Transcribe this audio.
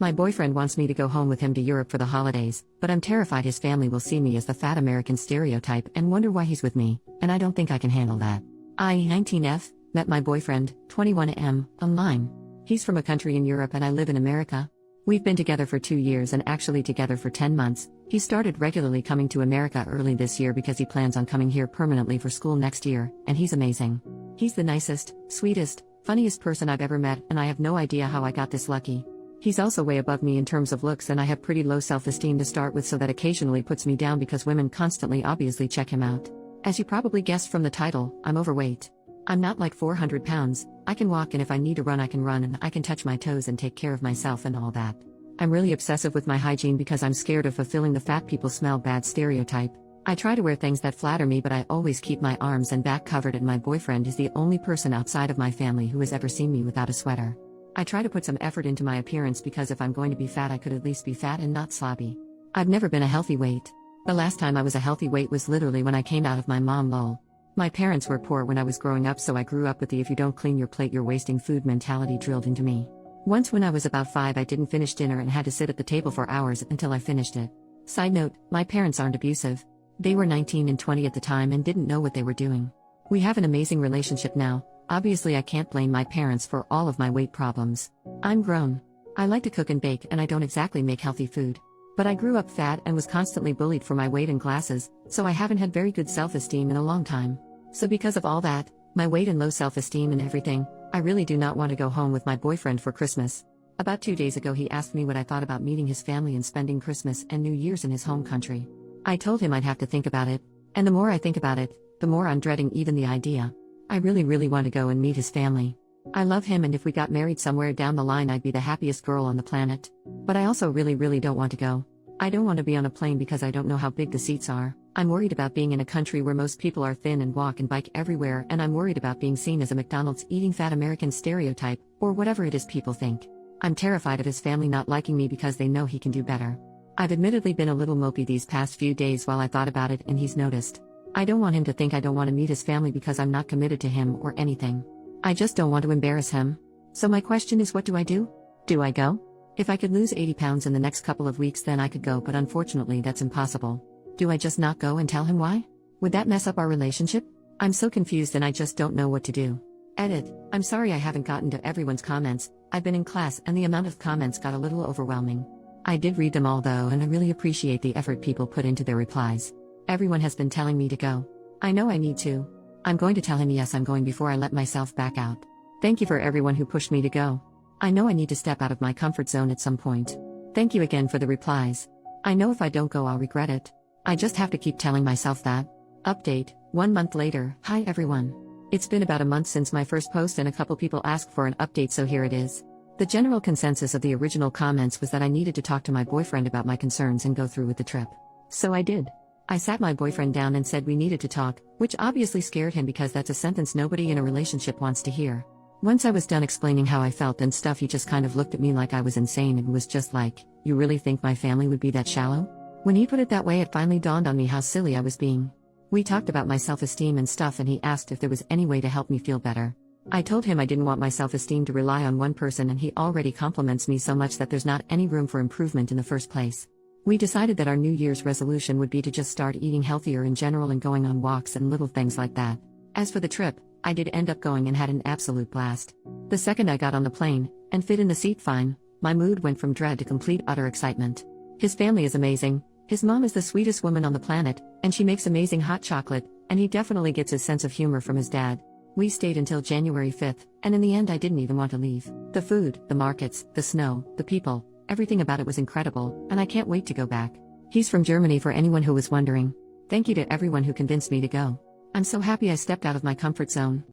My boyfriend wants me to go home with him to Europe for the holidays, but I'm terrified his family will see me as the fat American stereotype and wonder why he's with me, and I don't think I can handle that. I, 19F, met my boyfriend, 21M, online. He's from a country in Europe and I live in America. We've been together for 2 years and actually together for 10 months. He started regularly coming to America early this year because he plans on coming here permanently for school next year, and he's amazing. He's the nicest, sweetest, funniest person I've ever met, and I have no idea how I got this lucky. He's also way above me in terms of looks, and I have pretty low self-esteem to start with, so that occasionally puts me down because women constantly obviously check him out. As you probably guessed from the title, I'm overweight. I'm not like 400 pounds, I can walk, and if I need to run I can run, and I can touch my toes and take care of myself and all that. I'm really obsessive with my hygiene because I'm scared of fulfilling the fat people smell bad stereotype. I try to wear things that flatter me, but I always keep my arms and back covered, and my boyfriend is the only person outside of my family who has ever seen me without a sweater. I try to put some effort into my appearance because if I'm going to be fat I could at least be fat and not slobby. I've never been a healthy weight. The last time I was a healthy weight was literally when I came out of my mom lol. My parents were poor when I was growing up, so I grew up with the if you don't clean your plate you're wasting food mentality drilled into me. Once when I was about 5 I didn't finish dinner and had to sit at the table for hours until I finished it. Side note, my parents aren't abusive. They were 19 and 20 at the time and didn't know what they were doing. We have an amazing relationship now. Obviously I can't blame my parents for all of my weight problems. I'm grown. I like to cook and bake, and I don't exactly make healthy food. But I grew up fat and was constantly bullied for my weight and glasses, so I haven't had very good self-esteem in a long time. So because of all that, my weight and low self-esteem and everything, I really do not want to go home with my boyfriend for Christmas. About 2 days ago he asked me what I thought about meeting his family and spending Christmas and New Year's in his home country. I told him I'd have to think about it, and the more I think about it, the more I'm dreading even the idea. I really want to go and meet his family. I love him, and if we got married somewhere down the line I'd be the happiest girl on the planet. But I also really don't want to go. I don't want to be on a plane because I don't know how big the seats are. I'm worried about being in a country where most people are thin and walk and bike everywhere, and I'm worried about being seen as a McDonald's eating fat American stereotype, or whatever it is people think. I'm terrified of his family not liking me because they know he can do better. I've admittedly been a little mopey these past few days while I thought about it, and he's noticed. I don't want him to think I don't want to meet his family because I'm not committed to him or anything. I just don't want to embarrass him. So my question is, what do I do? Do I go? If I could lose 80 pounds in the next couple of weeks then I could go, but unfortunately that's impossible. Do I just not go and tell him why? Would that mess up our relationship? I'm so confused and I just don't know what to do. Edit. I'm sorry I haven't gotten to everyone's comments. I've been in class and the amount of comments got a little overwhelming. I did read them all though, and I really appreciate the effort people put into their replies. Everyone has been telling me to go. I know I need to. I'm going to tell him yes I'm going before I let myself back out. Thank you for everyone who pushed me to go. I know I need to step out of my comfort zone at some point. Thank you again for the replies. I know if I don't go I'll regret it. I just have to keep telling myself that. Update, 1 month later. Hi everyone. It's been about a month since my first post and a couple people asked for an update, so here it is. The general consensus of the original comments was that I needed to talk to my boyfriend about my concerns and go through with the trip. So I did. I sat my boyfriend down and said we needed to talk, which obviously scared him because that's a sentence nobody in a relationship wants to hear. Once I was done explaining how I felt and stuff, he just kind of looked at me like I was insane and was just like, "You really think my family would be that shallow?" When he put it that way it finally dawned on me how silly I was being. We talked about my self-esteem and stuff and he asked if there was any way to help me feel better. I told him I didn't want my self-esteem to rely on one person, and he already compliments me so much that there's not any room for improvement in the first place. We decided that our New Year's resolution would be to just start eating healthier in general and going on walks and little things like that. As for the trip, I did end up going and had an absolute blast. The second I got on the plane, and fit in the seat fine, my mood went from dread to complete utter excitement. His family is amazing. His mom is the sweetest woman on the planet, and she makes amazing hot chocolate, and he definitely gets his sense of humor from his dad. We stayed until January 5th, and in the end I didn't even want to leave. The food, the markets, the snow, the people, everything about it was incredible, and I can't wait to go back. He's from Germany for anyone who was wondering. Thank you to everyone who convinced me to go. I'm so happy I stepped out of my comfort zone.